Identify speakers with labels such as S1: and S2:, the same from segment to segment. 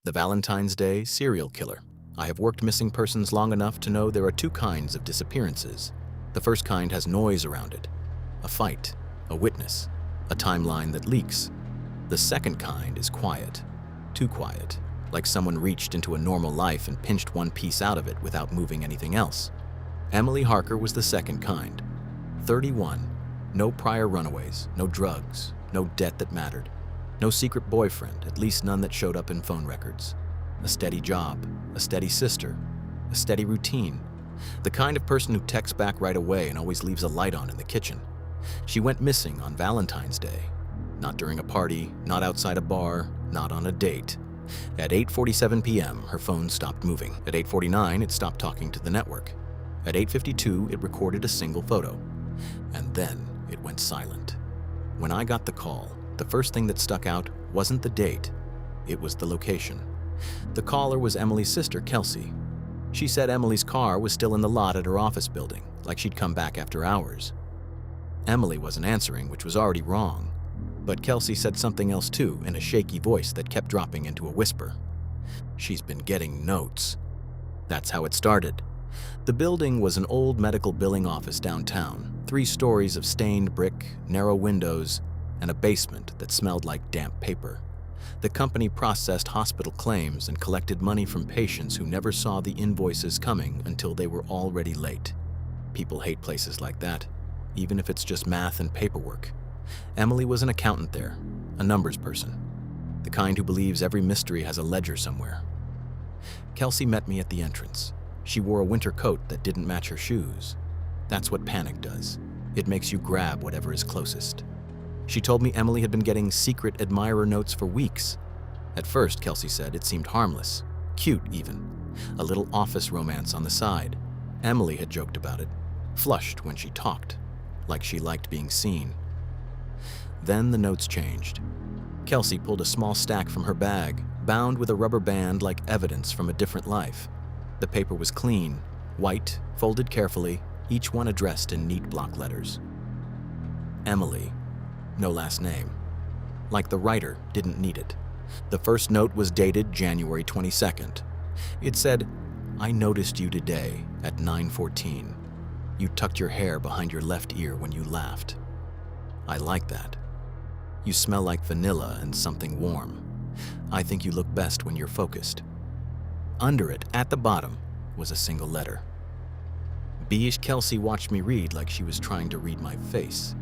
S1: The Valentine's Day serial killer. I have worked missing persons long enough to know there are two kinds of disappearances. The first kind has noise around it. A fight, a witness, a timeline that leaks. The second kind is quiet. Too quiet. Like someone reached into a normal life and pinched one piece out of it without moving anything else. Emily Harker was the second kind. 31. No prior runaways, no drugs, no debt that mattered. No secret boyfriend, at least none that showed up in phone records. A steady job, a steady sister, a steady routine. The kind of person who texts back right away and always leaves a light on in the kitchen. She went missing on Valentine's Day. Not during a party, not outside a bar, not on a date. At 8:47 p.m., her phone stopped moving. At 8:49, it stopped talking to the network. At 8:52, it recorded a single photo. And then it went silent. When I got the call, the first thing that stuck out wasn't the date, it was the location. The caller was Emily's sister, Kelsey. She said Emily's car was still in the lot at her office building, like she'd come back after hours. Emily wasn't answering, which was already wrong. But Kelsey said something else too, in a shaky voice that kept dropping into a whisper. She's been getting notes. That's how it started. The building was an old medical billing office downtown, 3 stories of stained brick, narrow windows, and a basement that smelled like damp paper. The company processed hospital claims and collected money from patients who never saw the invoices coming until they were already late. People hate places like that, even if it's just math and paperwork. Emily was an accountant there, a numbers person, the kind who believes every mystery has a ledger somewhere. Kelsey met me at the entrance. She wore a winter coat that didn't match her shoes. That's what panic does. It makes you grab whatever is closest. She told me Emily had been getting secret admirer notes for weeks. At first, Kelsey said, it seemed harmless, cute even, a little office romance on the side. Emily had joked about it, flushed when she talked, like she liked being seen. Then the notes changed. Kelsey pulled a small stack from her bag, bound with a rubber band like evidence from a different life. The paper was clean, white, folded carefully, each one addressed in neat block letters. Emily. No last name. Like the writer didn't need it. The first note was dated January 22nd. It said, I noticed you today at 9:14. You tucked your hair behind your left ear when you laughed. I like that. You smell like vanilla and something warm. I think you look best when you're focused. Under it, at the bottom, was a single letter. Beige Kelsey watched me read like she was trying to read my face.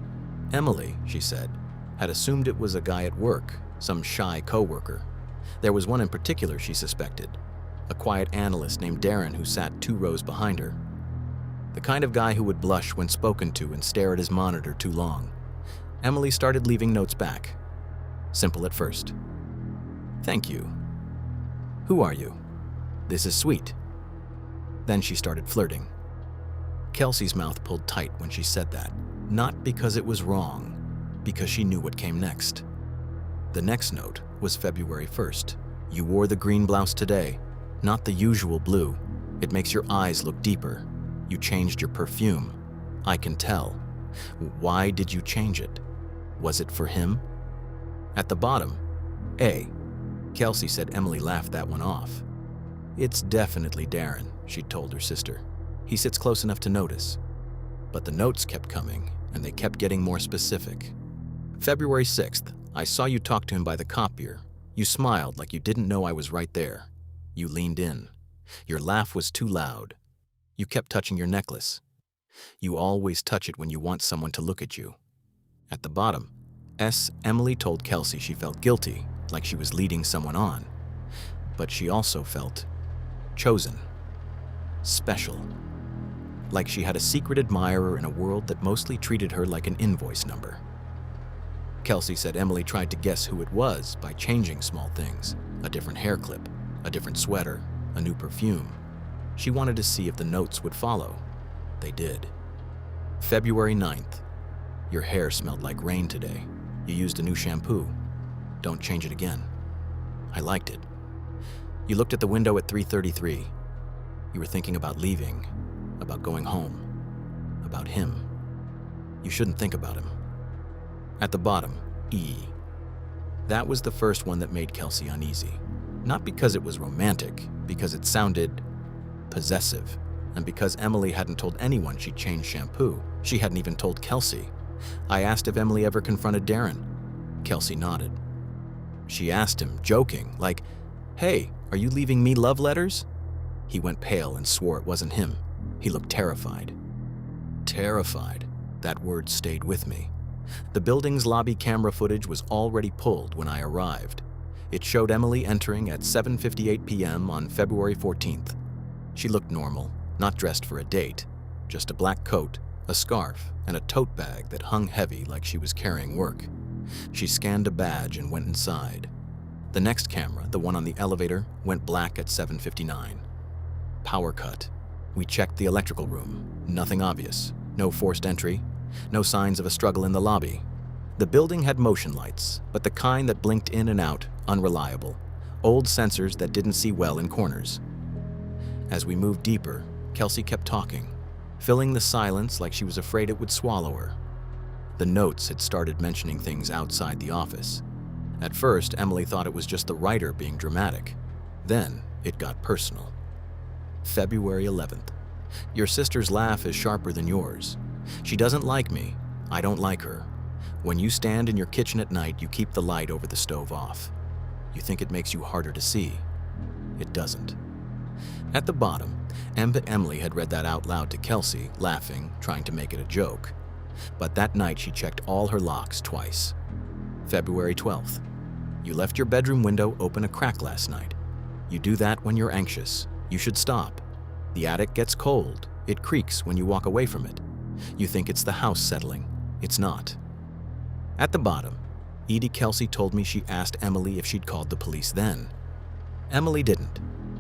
S1: Emily, she said, had assumed it was a guy at work, some shy coworker. There was one in particular she suspected, a quiet analyst named Darren who sat 2 rows behind her. The kind of guy who would blush when spoken to and stare at his monitor too long. Emily started leaving notes back. Simple at first. Thank you. Who are you? This is sweet. Then she started flirting. Kelsey's mouth pulled tight when she said that. Not because it was wrong, because she knew what came next. The next note was February 1st. You wore the green blouse today, not the usual blue. It makes your eyes look deeper. You changed your perfume. I can tell. Why did you change it? Was it for him? At the bottom, A. Kelsey said Emily laughed that one off. It's definitely Darren, she told her sister. He sits close enough to notice. But the notes kept coming, and they kept getting more specific. February 6th, I saw you talk to him by the copier. You smiled like you didn't know I was right there. You leaned in. Your laugh was too loud. You kept touching your necklace. You always touch it when you want someone to look at you. At the bottom, S. Emily told Kelsey she felt guilty, like she was leading someone on. But she also felt chosen. Special. Like she had a secret admirer in a world that mostly treated her like an invoice number. Kelsey said Emily tried to guess who it was by changing small things, a different hair clip, a different sweater, a new perfume. She wanted to see if the notes would follow. They did. February 9th. Your hair smelled like rain today. You used a new shampoo. Don't change it again. I liked it. You looked at the window at 3:33. You were thinking about leaving. About going home, about him. You shouldn't think about him. At the bottom, E. That was the first one that made Kelsey uneasy. Not because it was romantic, because it sounded possessive. And because Emily hadn't told anyone she'd changed shampoo, she hadn't even told Kelsey. I asked if Emily ever confronted Darren. Kelsey nodded. She asked him, joking, like, "Hey, are you leaving me love letters?" He went pale and swore it wasn't him. He looked terrified. Terrified. That word stayed with me. The building's lobby camera footage was already pulled when I arrived. It showed Emily entering at 7:58 p.m. on February 14th. She looked normal, not dressed for a date, just a black coat, a scarf, and a tote bag that hung heavy like she was carrying work. She scanned a badge and went inside. The next camera, the one on the elevator, went black at 7:59. Power cut. We checked the electrical room. Nothing obvious. No forced entry. No signs of a struggle in the lobby. The building had motion lights, but the kind that blinked in and out, unreliable. Old sensors that didn't see well in corners. As we moved deeper, Kelsey kept talking, filling the silence like she was afraid it would swallow her. The notes had started mentioning things outside the office. At first, Emily thought it was just the writer being dramatic. Then, it got personal. February 11th. Your sister's laugh is sharper than yours. She doesn't like me. I don't like her. When you stand in your kitchen at night, you keep the light over the stove off. You think it makes you harder to see. It doesn't. At the bottom, Emily had read that out loud to Kelsey, laughing, trying to make it a joke. But that night she checked all her locks twice. February 12th. You left your bedroom window open a crack last night. You do that when you're anxious. You should stop. The attic gets cold. It creaks when you walk away from it. You think it's the house settling. It's not. At the bottom, Edie Kelsey told me she asked Emily if she'd called the police then. Emily didn't.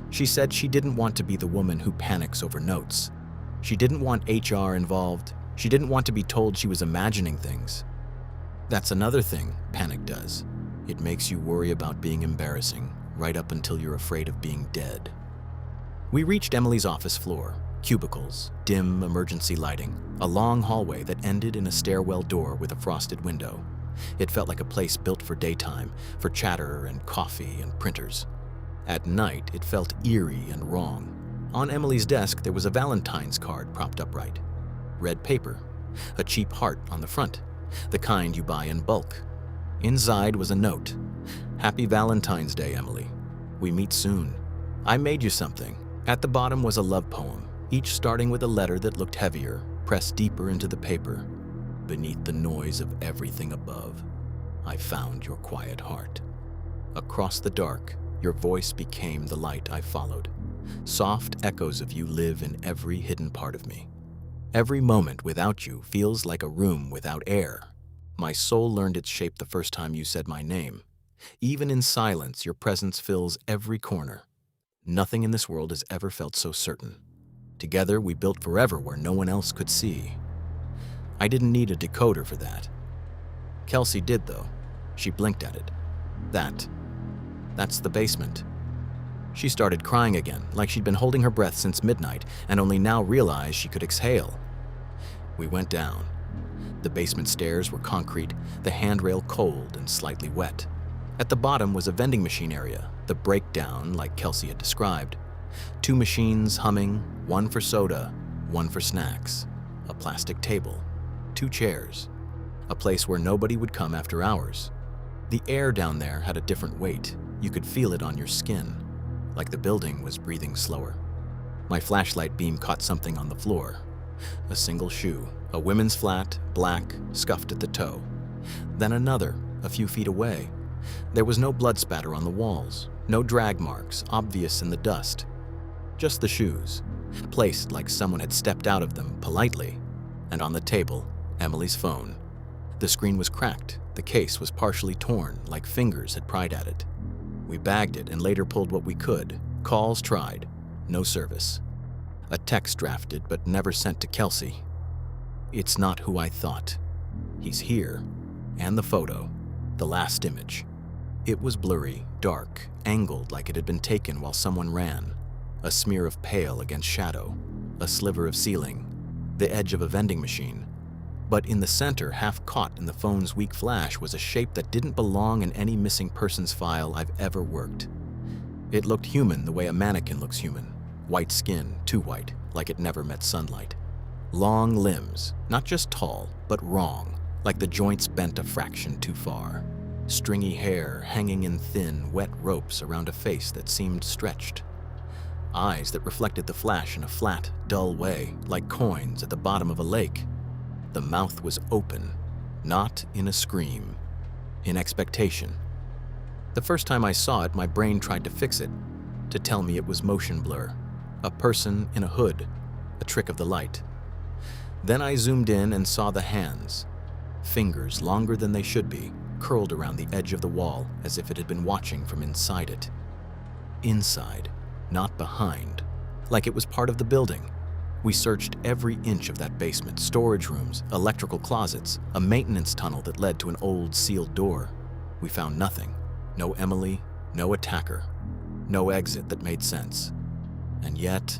S1: She said she didn't want to be the woman who panics over notes. She didn't want HR involved. She didn't want to be told she was imagining things. That's another thing panic does. It makes you worry about being embarrassing, right up until you're afraid of being dead. We reached Emily's office floor. Cubicles, dim emergency lighting, a long hallway that ended in a stairwell door with a frosted window. It felt like a place built for daytime, for chatter and coffee and printers. At night, it felt eerie and wrong. On Emily's desk, there was a Valentine's card propped upright. Red paper, a cheap heart on the front, the kind you buy in bulk. Inside was a note. Happy Valentine's Day, Emily. We meet soon. I made you something. At the bottom was a love poem, each starting with a letter that looked heavier, pressed deeper into the paper. Beneath the noise of everything above, I found your quiet heart. Across the dark, your voice became the light I followed. Soft echoes of you live in every hidden part of me. Every moment without you feels like a room without air. My soul learned its shape the first time you said my name. Even in silence, your presence fills every corner. Nothing in this world has ever felt so certain. Together, we built forever where no one else could see. I didn't need a decoder for that. Kelsey did, though. She blinked at it. That's the basement. She started crying again, like she'd been holding her breath since midnight and only now realized she could exhale. We went down. The basement stairs were concrete, the handrail cold and slightly wet. At the bottom was a vending machine area, the breakdown like Kelsey had described. 2 machines humming, one for soda, one for snacks. A plastic table, 2 chairs. A place where nobody would come after hours. The air down there had a different weight. You could feel it on your skin, like the building was breathing slower. My flashlight beam caught something on the floor. A single shoe, a women's flat, black, scuffed at the toe. Then another, a few feet away. There was no blood spatter on the walls, no drag marks obvious in the dust. Just the shoes, placed like someone had stepped out of them politely. And on the table, Emily's phone. The screen was cracked, the case was partially torn, like fingers had pried at it. We bagged it and later pulled what we could. Calls tried, no service. A text drafted but never sent to Kelsey. It's not who I thought. He's here. And the photo, the last image. It was blurry, dark, angled like it had been taken while someone ran. A smear of pale against shadow, a sliver of ceiling, the edge of a vending machine. But in the center, half caught in the phone's weak flash, was a shape that didn't belong in any missing persons file I've ever worked. It looked human the way a mannequin looks human. White skin, too white, like it never met sunlight. Long limbs, not just tall, but wrong, like the joints bent a fraction too far. Stringy hair hanging in thin, wet ropes around a face that seemed stretched. Eyes that reflected the flash in a flat, dull way, like coins at the bottom of a lake. The mouth was open, not in a scream, in expectation. The first time I saw it, my brain tried to fix it, to tell me it was motion blur, a person in a hood, a trick of the light. Then I zoomed in and saw the hands, fingers longer than they should be, curled around the edge of the wall as if it had been watching from inside it. Inside, not behind, like it was part of the building. We searched every inch of that basement, storage rooms, electrical closets, a maintenance tunnel that led to an old sealed door. We found nothing. No Emily, no attacker, no exit that made sense. And yet,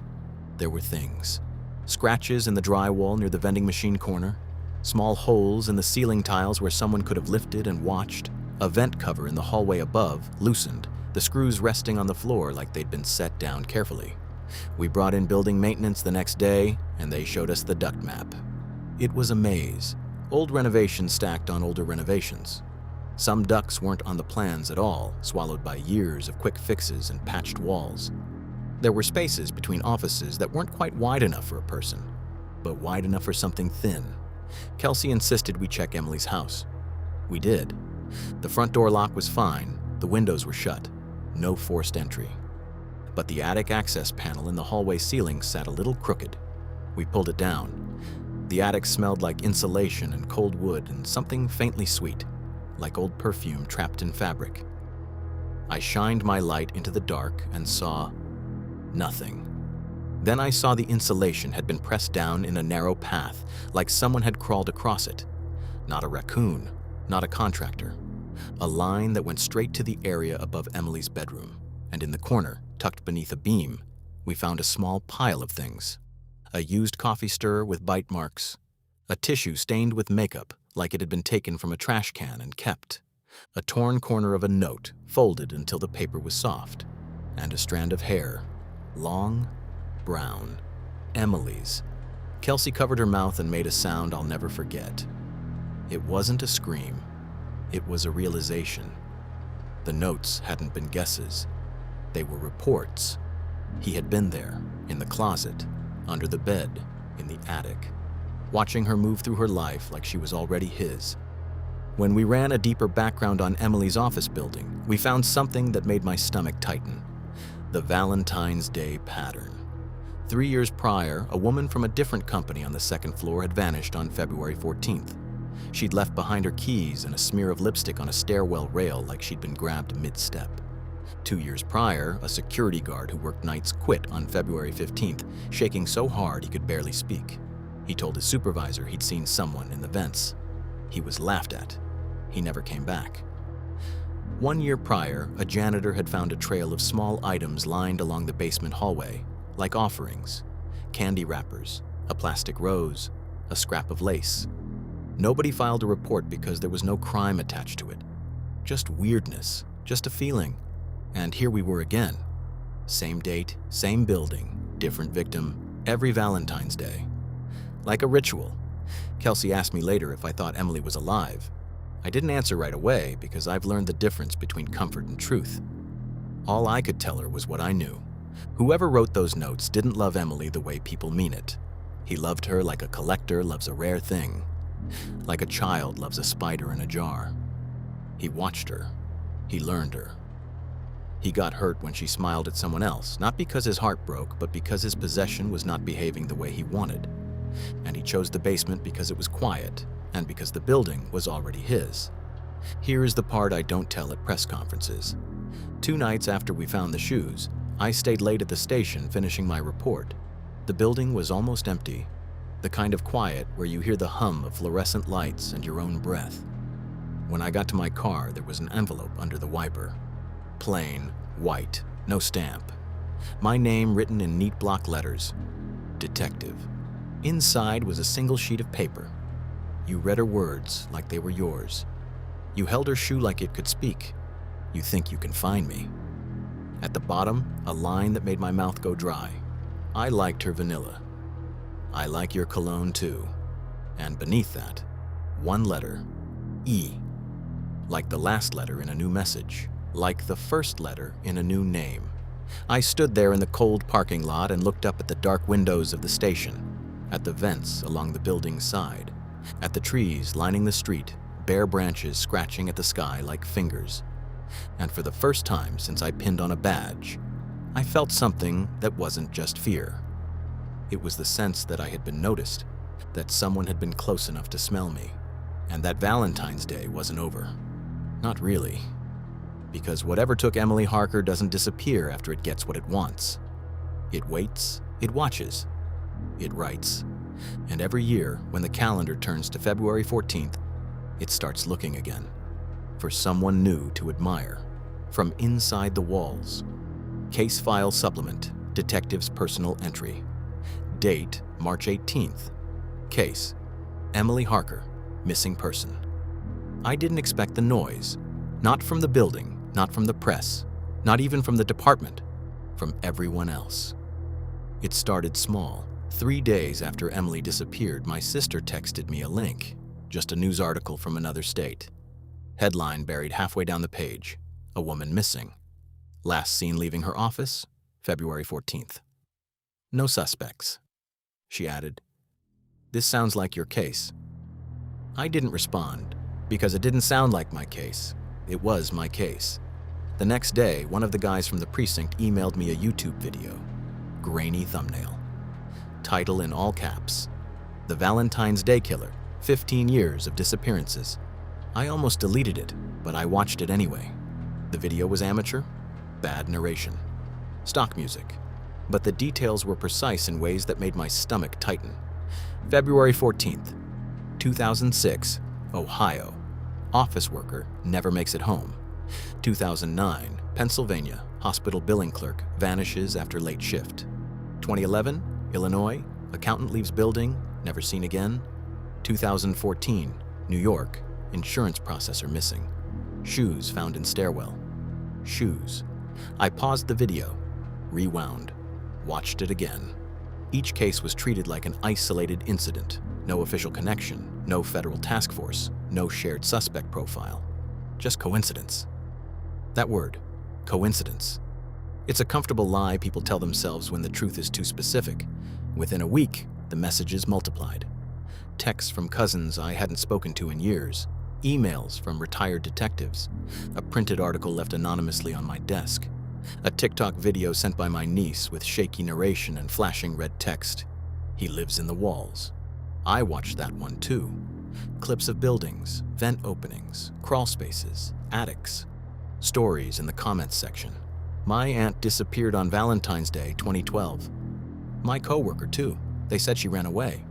S1: there were things. Scratches in the drywall near the vending machine corner, small holes in the ceiling tiles where someone could have lifted and watched, a vent cover in the hallway above, loosened, the screws resting on the floor like they'd been set down carefully. We brought in building maintenance the next day, and they showed us the duct map. It was a maze, old renovations stacked on older renovations. Some ducts weren't on the plans at all, swallowed by years of quick fixes and patched walls. There were spaces between offices that weren't quite wide enough for a person, but wide enough for something thin. Kelsey insisted we check Emily's house. We did. The front door lock was fine, the windows were shut, no forced entry. But the attic access panel in the hallway ceiling sat a little crooked. We pulled it down. The attic smelled like insulation and cold wood and something faintly sweet, like old perfume trapped in fabric. I shined my light into the dark and saw nothing. Then I saw the insulation had been pressed down in a narrow path, like someone had crawled across it. Not a raccoon, not a contractor. A line that went straight to the area above Emily's bedroom, and in the corner, tucked beneath a beam, we found a small pile of things. A used coffee stirrer with bite marks, a tissue stained with makeup like it had been taken from a trash can and kept, a torn corner of a note folded until the paper was soft, and a strand of hair, long, brown, Emily's. Kelsey covered her mouth and made a sound I'll never forget. It wasn't a scream. It was a realization. The notes hadn't been guesses. They were reports. He had been there, in the closet, under the bed, in the attic, watching her move through her life like she was already his. When we ran a deeper background on Emily's office building, we found something that made my stomach tighten. The Valentine's Day pattern. 3 years prior, a woman from a different company on the second floor had vanished on February 14th. She'd left behind her keys and a smear of lipstick on a stairwell rail like she'd been grabbed mid-step. 2 years prior, a security guard who worked nights quit on February 15th, shaking so hard he could barely speak. He told his supervisor he'd seen someone in the vents. He was laughed at. He never came back. 1 year prior, a janitor had found a trail of small items lined along the basement hallway, like offerings, candy wrappers, a plastic rose, a scrap of lace. Nobody filed a report because there was no crime attached to it. Just weirdness, just a feeling. And here we were again. Same date, same building, different victim, every Valentine's Day. Like a ritual. Kelsey asked me later if I thought Emily was alive. I didn't answer right away because I've learned the difference between comfort and truth. All I could tell her was what I knew. Whoever wrote those notes didn't love Emily the way people mean it. He loved her like a collector loves a rare thing, like a child loves a spider in a jar. He watched her. He learned her. He got hurt when she smiled at someone else, not because his heart broke, but because his possession was not behaving the way he wanted. And he chose the basement because it was quiet, and because the building was already his. Here is the part I don't tell at press conferences. 2 nights after we found the shoes, I stayed late at the station finishing my report. The building was almost empty, the kind of quiet where you hear the hum of fluorescent lights and your own breath. When I got to my car, there was an envelope under the wiper. Plain, white, no stamp. My name written in neat block letters. Detective. Inside was a single sheet of paper. You read her words like they were yours. You held her shoe like it could speak. You think you can find me. At the bottom, a line that made my mouth go dry. I liked her vanilla. I like your cologne too. And beneath that, one letter, E. Like the last letter in a new message. Like the first letter in a new name. I stood there in the cold parking lot and looked up at the dark windows of the station, at the vents along the building's side, at the trees lining the street, bare branches scratching at the sky like fingers. And for the first time since I pinned on a badge, I felt something that wasn't just fear. It was the sense that I had been noticed, that someone had been close enough to smell me, and that Valentine's Day wasn't over. Not really. Because whatever took Emily Harker doesn't disappear after it gets what it wants. It waits, it watches, it writes. And every year, when the calendar turns to February 14th, it starts looking again. For someone new to admire. From inside the walls. Case file supplement, detective's personal entry. Date, March 18th. Case, Emily Harker, missing person. I didn't expect the noise. Not from the building, not from the press, not even from the department, from everyone else. It started small. 3 days after Emily disappeared, my sister texted me a link, just a news article from another state. Headline buried halfway down the page, a woman missing. Last seen leaving her office, February 14th. No suspects. She added, "This sounds like your case." I didn't respond, because it didn't sound like my case. It was my case. The next day, one of the guys from the precinct emailed me a YouTube video. Grainy thumbnail. Title in all caps. The Valentine's Day Killer, 15 years of disappearances. I almost deleted it, but I watched it anyway. The video was amateur, bad narration, stock music, but the details were precise in ways that made my stomach tighten. February 14th, 2006, Ohio. Office worker never makes it home. 2009, Pennsylvania, hospital billing clerk vanishes after late shift. 2011, Illinois, accountant leaves building, never seen again. 2014, New York, insurance processor missing. Shoes found in stairwell. Shoes. I paused the video, rewound, watched it again. Each case was treated like an isolated incident. No official connection, no federal task force, no shared suspect profile. Just coincidence. That word, coincidence. It's a comfortable lie people tell themselves when the truth is too specific. Within a week, the messages multiplied. Texts from cousins I hadn't spoken to in years. Emails from retired detectives. A printed article left anonymously on my desk. A TikTok video sent by my niece with shaky narration and flashing red text. He lives in the walls. I watched that one too. Clips of buildings, vent openings, crawl spaces, attics. Stories in the comments section. My aunt disappeared on Valentine's Day 2012. My coworker too. They said she ran away.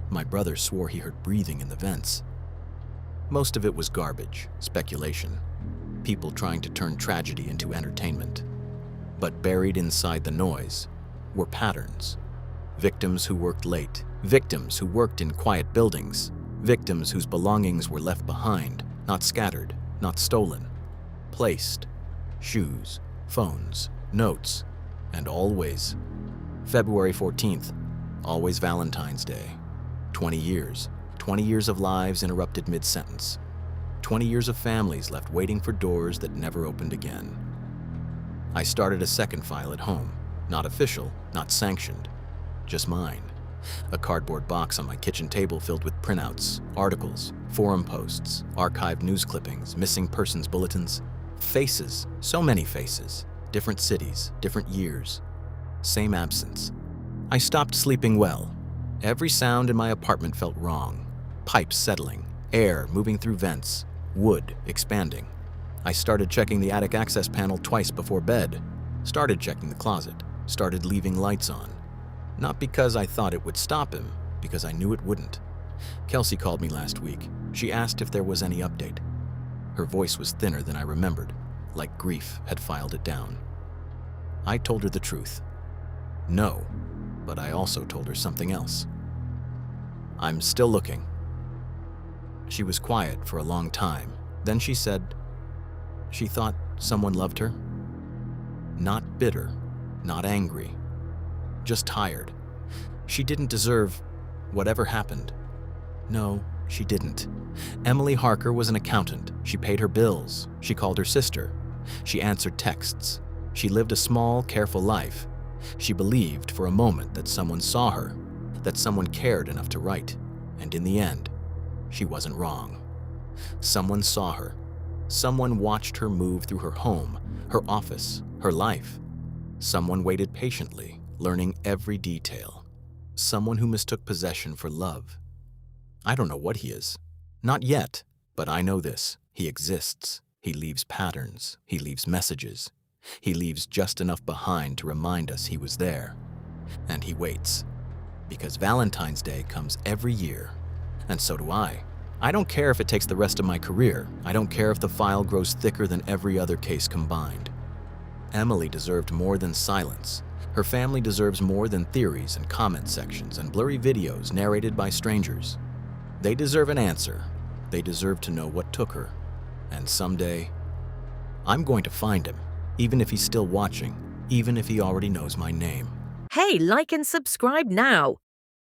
S1: My brother swore he heard breathing in the vents. Most of it was garbage, speculation. People trying to turn tragedy into entertainment. But buried inside the noise were patterns. Victims who worked late. Victims who worked in quiet buildings. Victims whose belongings were left behind, not scattered, not stolen. Placed. Shoes, phones, notes, and always. February 14th, always Valentine's Day. 20 years. 20 years of lives interrupted mid-sentence. 20 years of families left waiting for doors that never opened again. I started a second file at home. Not official, not sanctioned. Just mine. A cardboard box on my kitchen table filled with printouts, articles, forum posts, archived news clippings, missing persons bulletins. Faces, so many faces. Different cities, different years. Same absence. I stopped sleeping well. Every sound in my apartment felt wrong. Pipes settling, air moving through vents, wood expanding. I started checking the attic access panel twice before bed. Started checking the closet. Started leaving lights on. Not because I thought it would stop him, because I knew it wouldn't. Kelsey called me last week. She asked if there was any update. Her voice was thinner than I remembered, like grief had filed it down. I told her the truth. No, but I also told her something else. I'm still looking. She was quiet for a long time. Then she said she thought someone loved her. Not bitter, not angry, just tired. She didn't deserve whatever happened. No, she didn't. Emily Harker was an accountant. She paid her bills. She called her sister. She answered texts. She lived a small, careful life. She believed for a moment that someone saw her, that someone cared enough to write. And in the end, she wasn't wrong. Someone saw her. Someone watched her move through her home, her office, her life. Someone waited patiently, learning every detail. Someone who mistook possession for love. I don't know what he is. Not yet, but I know this. He exists. He leaves patterns. He leaves messages. He leaves just enough behind to remind us he was there. And he waits. Because Valentine's Day comes every year. And so do I. I don't care if it takes the rest of my career. I don't care if the file grows thicker than every other case combined. Emily deserved more than silence. Her family deserves more than theories and comment sections and blurry videos narrated by strangers. They deserve an answer. They deserve to know what took her. And someday, I'm going to find him, even if he's still watching, even if he already knows my name.
S2: Hey, like and subscribe now.